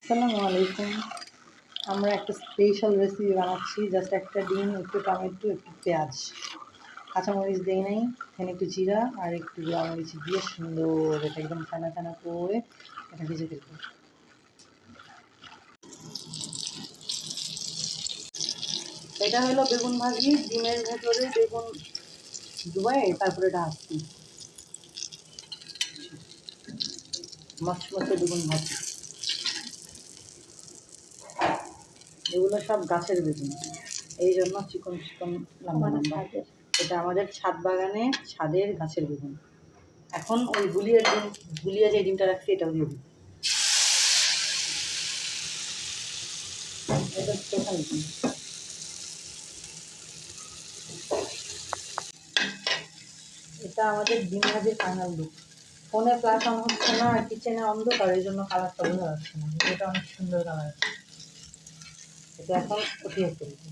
আসসালামু আলাইকুম। আমরা একটা স্পেশাল রেসিপি বানাচ্ছি। জাস্ট একটা ডিম, একটু টমেটো, একটু পেঁয়াজ, কাঁচামরিচ দেই নাই, এখানে একটু জিরা আর একটু গোলমরিচ দিয়ে সুন্দর এটা একদম ফেনা ফেনা করে এটা ভেজে ফেলবো। এটা হলো বেগুন ভাজি। ডিমের ভেতরে বেগুন ডুবাই তারপরে এটা আসছি মচমচে বেগুন ভাজি। এগুলো সব গাছের বেগুন, এই জন্য চিকন চিকন লম্বা লম্বা। এটা আমাদের ছাদ বাগানে ছাদের গাছের বেগুন। এখন ওই গুলিয়ে যে ডিমটা রাখছি এটাও দিয়ে দিই। এটা স্পেশাল ডিম। এটা আমাদের ডিম ভাজির ফাইনাল লুক। ফোনে ফ্ল্যাশ অন হচ্ছে না আর কিচেনে অন্ধকার, এই জন্য কালারটা বোঝা যাচ্ছে না। এটা অনেক সুন্দর কালার। এটা এখন উঠিয়ে ফেলবো।